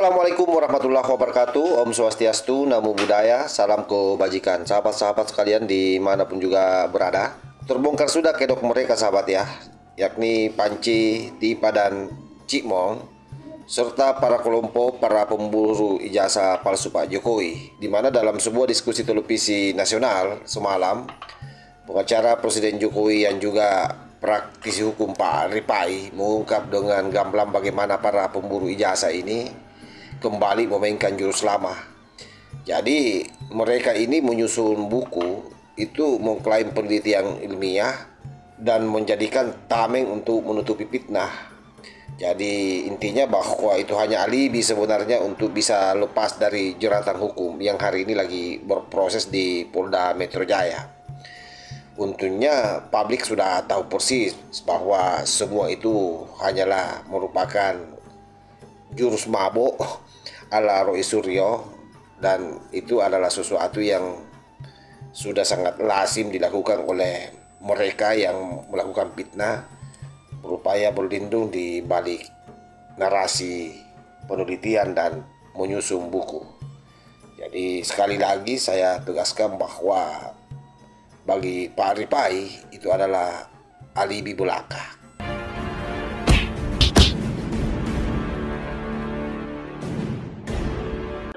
Assalamualaikum warahmatullahi wabarakatuh. Om Swastiastu, Namo Buddhaya, salam kebajikan. Sahabat-sahabat sekalian dimanapun juga berada, terbongkar sudah kedok mereka sahabat ya, yakni Panci, Tipa dan Cikmong, serta para kelompok para pemburu ijazah palsu Pak Jokowi, di mana dalam sebuah diskusi televisi nasional semalam, pengacara Presiden Jokowi yang juga praktisi hukum Pak Ripai mengungkap dengan gamblang bagaimana para pemburu ijazah ini kembali memainkan jurus lama. Jadi mereka ini menyusun buku itu mengklaim penelitian ilmiah dan menjadikan tameng untuk menutupi fitnah. Jadi intinya bahwa itu hanya alibi sebenarnya untuk bisa lepas dari jeratan hukum yang hari ini lagi berproses di Polda Metro Jaya. Untungnya publik sudah tahu persis bahwa semua itu hanyalah merupakan jurus mabuk ala Roy Suryo, dan itu adalah sesuatu yang sudah sangat lazim dilakukan oleh mereka yang melakukan fitnah, berupaya berlindung di balik narasi penelitian dan menyusun buku. Jadi sekali lagi saya tegaskan bahwa bagi Pak Ripai itu adalah alibi belaka.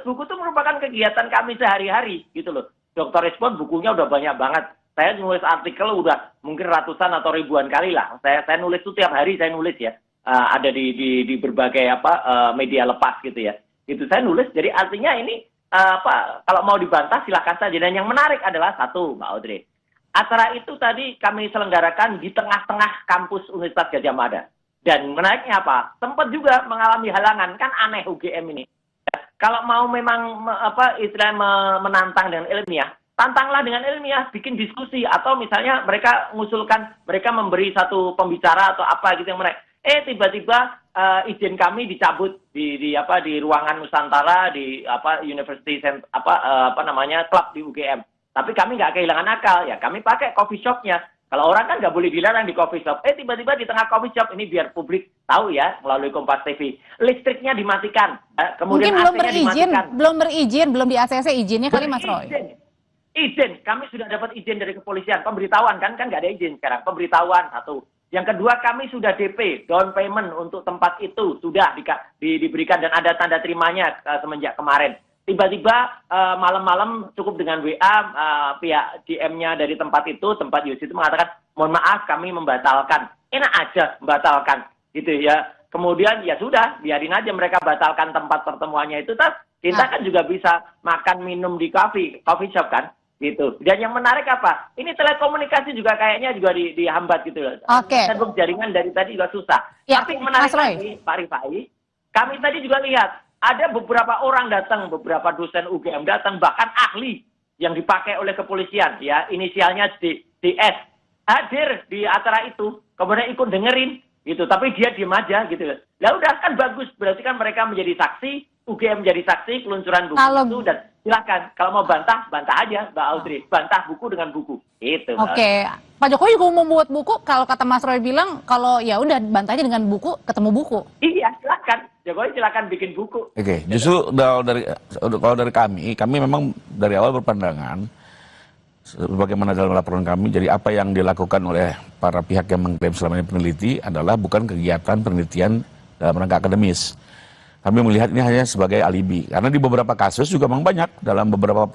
Buku itu merupakan kegiatan kami sehari-hari gitu loh. Dr. Respon bukunya udah banyak banget. Saya nulis artikel udah mungkin ratusan atau ribuan kali lah. Saya nulis itu tiap hari saya nulis ya. Ada di berbagai media lepas gitu ya. Itu saya nulis. Jadi artinya ini kalau mau dibantah silahkan saja. Dan yang menarik adalah satu, Mbak Audrey. Acara itu tadi kami selenggarakan di tengah-tengah kampus Universitas Gadjah Mada. Dan menariknya apa? Sempat juga mengalami halangan. Kan aneh UGM ini. Kalau mau memang menantang dengan ilmiah, tantanglah dengan ilmiah, bikin diskusi, atau misalnya mereka mengusulkan, mereka memberi satu pembicara atau apa gitu yang mereka, tiba-tiba izin kami dicabut di ruangan Nusantara di University Club di UGM. Tapi kami nggak kehilangan akal ya, kami pakai coffee shopnya. Kalau orang kan nggak boleh dilarang di coffee shop. Tiba-tiba di tengah coffee shop, ini biar publik tahu ya, melalui Kompas TV. Listriknya dimatikan. Kemudian mungkin belum berizin, belum di ACC izinnya kali Mas Roy. Izin, kami sudah dapat izin dari kepolisian. Pemberitahuan kan nggak ada izin sekarang. Pemberitahuan satu. Yang kedua, kami sudah DP, down payment untuk tempat itu. Sudah diberikan dan ada tanda terimanya semenjak kemarin. Tiba-tiba malam-malam cukup dengan WA pihak GM-nya dari tempat Yus itu mengatakan, mohon maaf kami membatalkan. Enak aja membatalkan gitu ya. Kemudian ya sudah, biarin aja mereka batalkan tempat pertemuannya itu. Kita kan juga bisa makan minum di coffee shop kan gitu. Dan yang menarik apa? Ini telekomunikasi juga kayaknya juga dihambat gitu loh. Oke. Network jaringan dari tadi juga susah. Ya, tapi menarik lagi Pak Rifai, kami tadi juga lihat ada beberapa orang datang, beberapa dosen UGM datang, bahkan ahli yang dipakai oleh kepolisian, ya inisialnya DS, hadir di acara itu, kemudian ikut dengerin, gitu. Tapi dia diem aja, gitu. Lah udah kan bagus, berarti kan mereka menjadi saksi, UGM menjadi saksi, keluncuran buku itu, dan silakan kalau mau bantah aja, Mbak Audrey, bantah buku dengan buku, gitu. Oke, Pak Jokowi juga mau membuat buku, kalau kata Mas Roy bilang, kalau ya udah bantahnya dengan buku, ketemu buku. Iya, silakan. Jokowi silakan bikin buku. Oke, justru kalau dari kami memang dari awal berpandangan, sebagaimana dalam laporan kami, jadi apa yang dilakukan oleh para pihak yang mengklaim selama ini peneliti adalah bukan kegiatan penelitian dalam rangka akademis. Kami melihat ini hanya sebagai alibi, karena di beberapa kasus juga memang banyak, dalam beberapa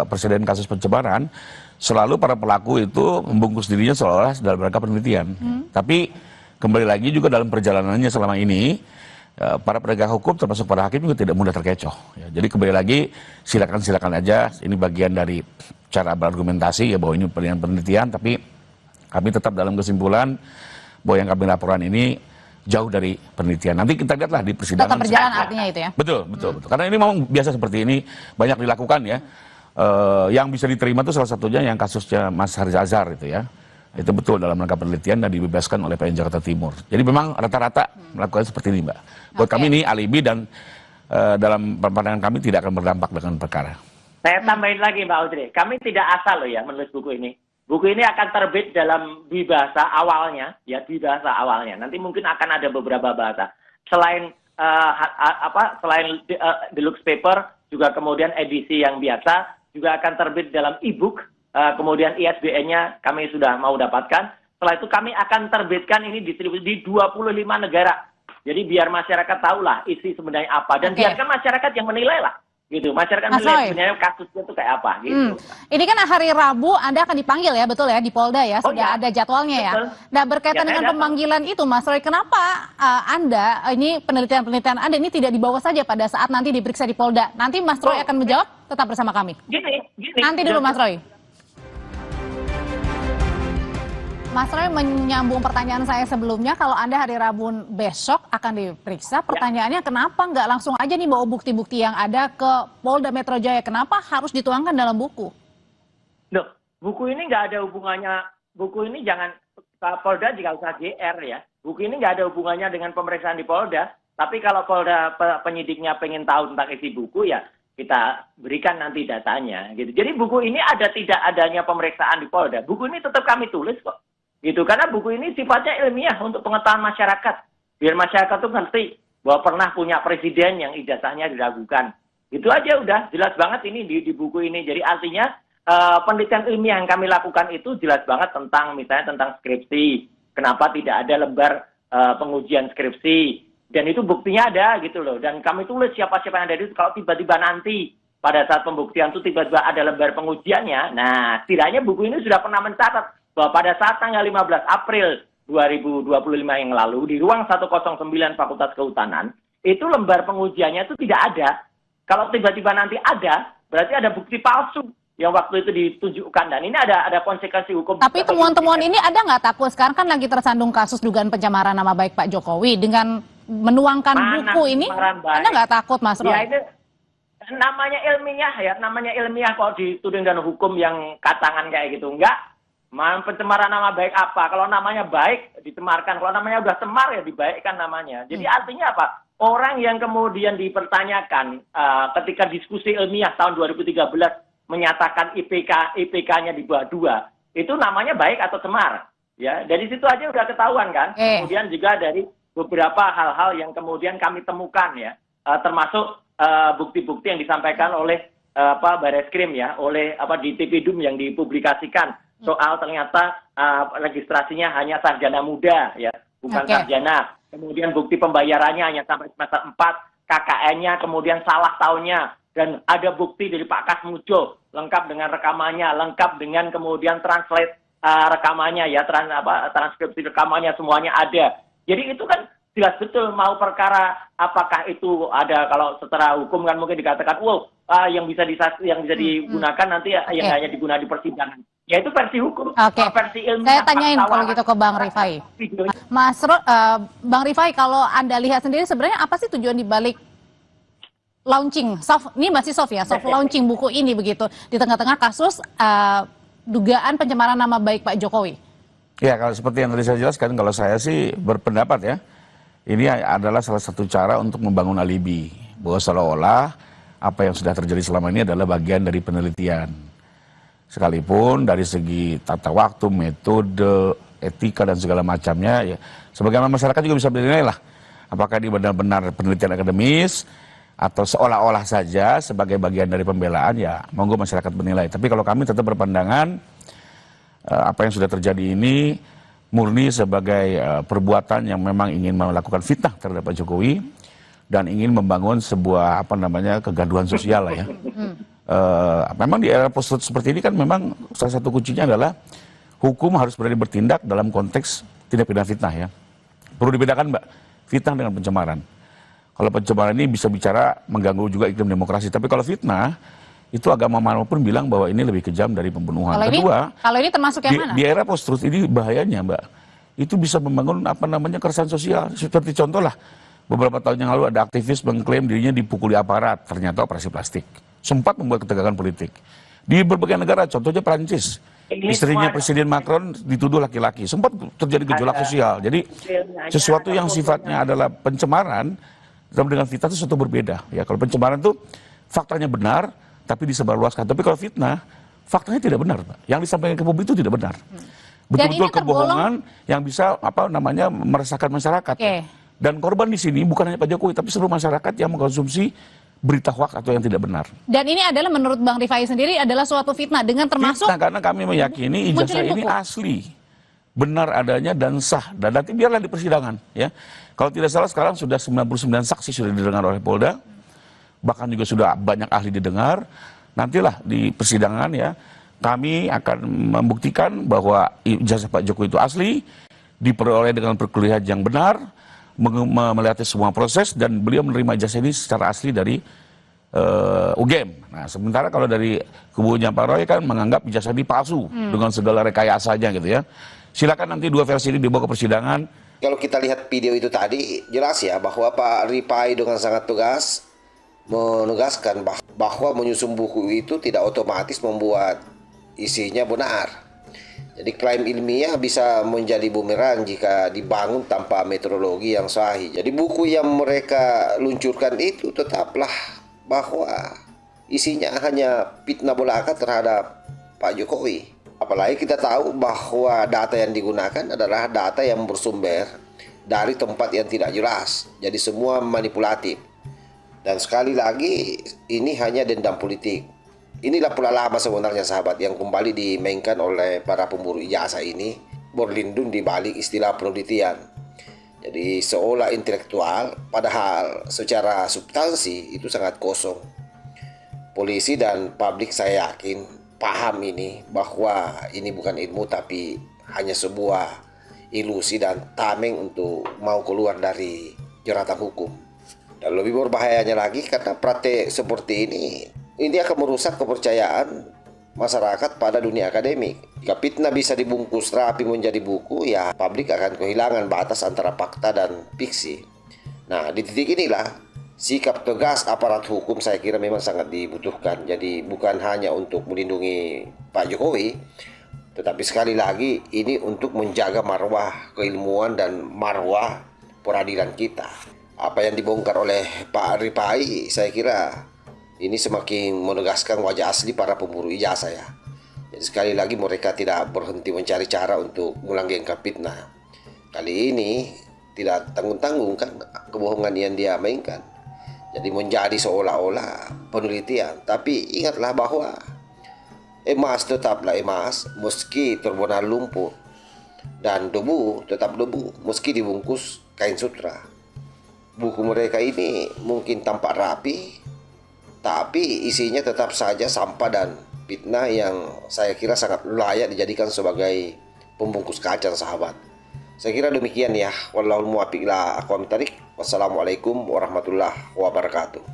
presiden kasus pencemaran, selalu para pelaku itu membungkus dirinya seolah-olah dalam rangka penelitian. Tapi kembali lagi juga dalam perjalanannya selama ini, para penegak hukum termasuk para hakim juga tidak mudah terkecoh. Ya, jadi kembali lagi silakan aja, ini bagian dari cara berargumentasi ya bahwa ini penelitian, tapi kami tetap dalam kesimpulan bahwa yang kami laporan ini jauh dari penelitian. Nanti kita lihatlah di persidangan. Tetap berjalan artinya itu ya? Betul. Karena ini memang biasa seperti ini, banyak dilakukan ya. Yang bisa diterima itu salah satunya yang kasusnya Mas Haris Azhar itu ya. Itu betul dalam rangka penelitian dan dibebaskan oleh PN Jakarta Timur. Jadi memang rata-rata melakukan seperti ini, Mbak. Buat kami ini alibi dan dalam pandangan kami tidak akan berdampak dengan perkara. Saya tambahin lagi Mbak Audrey, kami tidak asal loh ya menulis buku ini. Buku ini akan terbit dalam bahasa awalnya, ya di bahasa awalnya. Nanti mungkin akan ada beberapa bahasa. Selain selain deluxe paper juga kemudian edisi yang biasa juga akan terbit dalam e-book, kemudian ISBN-nya kami sudah mau dapatkan. Setelah itu kami akan terbitkan ini distribusi di 25 negara. Jadi biar masyarakat tahulah isi sebenarnya apa dan biarkan masyarakat yang menilai lah. Gitu, masyarakat menilai sebenarnya kasusnya itu kayak apa gitu. Ini kan hari Rabu Anda akan dipanggil ya, betul ya, di Polda ya, sudah ada jadwalnya ya. Nah, berkaitan dengan pemanggilan itu Mas Roy, kenapa Anda, ini penelitian-penelitian Anda ini tidak dibawa saja pada saat nanti diperiksa di Polda? Nanti Mas Roy akan menjawab, tetap bersama kami. Gini. Nanti dulu Mas Roy. Mas Roy menyambung pertanyaan saya sebelumnya, kalau Anda hari Rabu besok akan diperiksa, pertanyaannya kenapa nggak langsung aja nih bawa bukti-bukti yang ada ke Polda Metro Jaya? Kenapa harus dituangkan dalam buku? Loh, buku ini nggak ada hubungannya, buku ini jangan, Polda juga usah GR ya. Buku ini nggak ada hubungannya dengan pemeriksaan di Polda, tapi kalau Polda penyidiknya pengen tahu tentang isi buku ya kita berikan nanti datanya gitu. Jadi buku ini ada tidak adanya pemeriksaan di Polda, buku ini tetap kami tulis kok. Gitu, karena buku ini sifatnya ilmiah untuk pengetahuan masyarakat. Biar masyarakat tuh ngerti bahwa pernah punya presiden yang ijazahnya diragukan. Itu aja udah, jelas banget ini di buku ini. Jadi artinya penelitian ilmiah yang kami lakukan itu jelas banget tentang misalnya tentang skripsi. Kenapa tidak ada lembar pengujian skripsi. Dan itu buktinya ada gitu loh. Dan kami tulis siapa-siapa yang ada itu kalau tiba-tiba nanti pada saat pembuktian itu tiba-tiba ada lembar pengujiannya. Nah, setidaknya buku ini sudah pernah mencatat bahwa pada saat tanggal 15 April 2025 yang lalu di ruang 109 Fakultas Kehutanan, itu lembar pengujiannya itu tidak ada. Kalau tiba-tiba nanti ada, berarti ada bukti palsu yang waktu itu ditunjukkan. Dan ini ada konsekuensi hukum. Tapi temuan-temuan ini ada nggak takut? Sekarang kan lagi tersandung kasus dugaan pencemaran nama baik Pak Jokowi. Dengan menuangkan buku ini, Anda nggak takut, Mas Roy? Ya, itu namanya ilmiah kalau dituding dengan hukum yang katangan kayak gitu. Enggak. Pencemaran nama baik apa? Kalau namanya baik dicemarkan, kalau namanya udah cemar ya dibaikkan namanya. Jadi artinya apa? Orang yang kemudian dipertanyakan ketika diskusi ilmiah tahun 2013 menyatakan IPK-nya di bawah 2, itu namanya baik atau cemar. Ya, dari situ aja udah ketahuan kan. Kemudian juga dari beberapa hal-hal yang kemudian kami temukan ya, termasuk bukti-bukti yang disampaikan oleh Bareskrim ya, oleh di TPDUM yang dipublikasikan. Soal ternyata registrasinya hanya sarjana muda ya, bukan sarjana. Kemudian bukti pembayarannya hanya sampai semester 4, KKN-nya kemudian salah tahunnya. Dan ada bukti dari Pak Kasmujo, lengkap dengan rekamannya, lengkap dengan kemudian translate rekamannya ya, transkripsi rekamannya semuanya ada. Jadi itu kan jelas betul mau perkara apakah itu ada, kalau secara hukum kan mungkin dikatakan, yang bisa digunakan nanti yang hanya digunakan di persidangan. Ya itu versi hukum, versi ilmiah. Saya tanyain kalau gitu ke Bang Rifai. Bang Rifai, kalau Anda lihat sendiri sebenarnya apa sih tujuan dibalik launching, ini masih soft launching buku ini begitu, di tengah-tengah kasus dugaan pencemaran nama baik Pak Jokowi? Ya, kalau seperti yang tadi saya jelaskan, kalau saya sih berpendapat ya, ini adalah salah satu cara untuk membangun alibi, bahwa seolah-olah apa yang sudah terjadi selama ini adalah bagian dari penelitian. Sekalipun dari segi tata waktu, metode, etika dan segala macamnya, ya sebagaimana masyarakat juga bisa menilai lah, apakah ini benar-benar penelitian akademis atau seolah-olah saja sebagai bagian dari pembelaan, ya monggo masyarakat menilai. Tapi kalau kami tetap berpandangan apa yang sudah terjadi ini murni sebagai perbuatan yang memang ingin melakukan fitnah terhadap Pak Jokowi dan ingin membangun sebuah kegaduhan sosial lah ya. Memang di era post seperti ini kan memang salah satu kuncinya adalah hukum harus berani bertindak dalam konteks tindak pidana fitnah ya. Perlu dibedakan Mbak, fitnah dengan pencemaran. Kalau pencemaran ini bisa bicara mengganggu juga iklim demokrasi, tapi kalau fitnah itu agama manapun bilang bahwa ini lebih kejam dari pembunuhan. Kalau ini termasuk yang mana? Di era post truth ini bahayanya Mbak, itu bisa membangun keresahan sosial. Seperti contoh lah, beberapa tahun yang lalu ada aktivis mengklaim dirinya dipukuli aparat, ternyata operasi plastik. Sempat membuat ketegangan politik. Di berbagai negara, contohnya Prancis, istrinya Presiden Macron dituduh laki-laki. Sempat terjadi gejolak sosial. Jadi sesuatu yang sifatnya adalah pencemaran dengan fitnah itu sesuatu berbeda. Ya, kalau pencemaran itu faktanya benar, tapi disebarluaskan. Tapi kalau fitnah, faktanya tidak benar, Pak. Yang disampaikan ke publik itu tidak benar. Betul-betul kebohongan yang bisa meresahkan masyarakat. Dan korban di sini bukan hanya Pak Jokowi, tapi seluruh masyarakat yang mengkonsumsi berita hoak atau yang tidak benar. Dan ini adalah menurut Bang Rifai sendiri adalah suatu fitnah dengan termasuk Fitnah, karena kami meyakini ijazah ini asli, benar adanya dan sah. Dan nanti biarlah di persidangan, ya. Kalau tidak salah sekarang sudah 99 saksi sudah didengar oleh Polda, bahkan juga sudah banyak ahli didengar. Nantilah di persidangan, ya, kami akan membuktikan bahwa ijazah Pak Jokowi itu asli, diperoleh dengan perkuliahan yang benar, melihat semua proses, dan beliau menerima ijazah ini secara asli dari UGM. Nah, sementara kalau dari kubunya Pak Roy kan menganggap ijazah ini palsu dengan segala rekayasanya gitu ya. Silakan nanti dua versi ini dibawa ke persidangan. Kalau kita lihat video itu tadi, jelas ya bahwa Pak Rifai dengan sangat tegas menegaskan bahwa menyusun buku itu tidak otomatis membuat isinya benar. Jadi klaim ilmiah bisa menjadi bumerang jika dibangun tanpa metodologi yang sahih. Jadi buku yang mereka luncurkan itu tetaplah bahwa isinya hanya fitnah belaka terhadap Pak Jokowi. Apalagi kita tahu bahwa data yang digunakan adalah data yang bersumber dari tempat yang tidak jelas. Jadi semua manipulatif. Dan sekali lagi ini hanya dendam politik. Inilah pola lama sebenarnya sahabat yang kembali dimainkan oleh para pemburu ijazah ini, berlindung di balik istilah penelitian. Jadi seolah intelektual, padahal secara substansi itu sangat kosong. Polisi dan publik saya yakin paham ini bahwa ini bukan ilmu tapi hanya sebuah ilusi dan tameng untuk mau keluar dari jeratan hukum. Dan lebih berbahayanya lagi karena praktek seperti ini akan merusak kepercayaan masyarakat pada dunia akademik. Jika fitnah bisa dibungkus rapi menjadi buku, ya publik akan kehilangan batas antara fakta dan fiksi. Nah, di titik inilah sikap tegas aparat hukum saya kira memang sangat dibutuhkan. Jadi bukan hanya untuk melindungi Pak Jokowi, tetapi sekali lagi ini untuk menjaga marwah keilmuan dan marwah peradilan kita. Apa yang dibongkar oleh Pak Rifai saya kira ini semakin menegaskan wajah asli para pemburu ijazah ya. Jadi sekali lagi mereka tidak berhenti mencari cara untuk melanggengkan fitnah. Kali ini tidak tanggung-tanggung kan kebohongan yang dia mainkan. Jadi menjadi seolah-olah penelitian. Tapi ingatlah bahwa emas tetaplah emas meski terbenar lumpur. Dan debu tetap debu meski dibungkus kain sutra. Buku mereka ini mungkin tampak rapi, tapi isinya tetap saja sampah dan fitnah yang saya kira sangat layak dijadikan sebagai pembungkus kacang sahabat. Saya kira demikian ya. Wallahul muwaffiq ila aqwamit thoriq. Wassalamualaikum warahmatullahi wabarakatuh.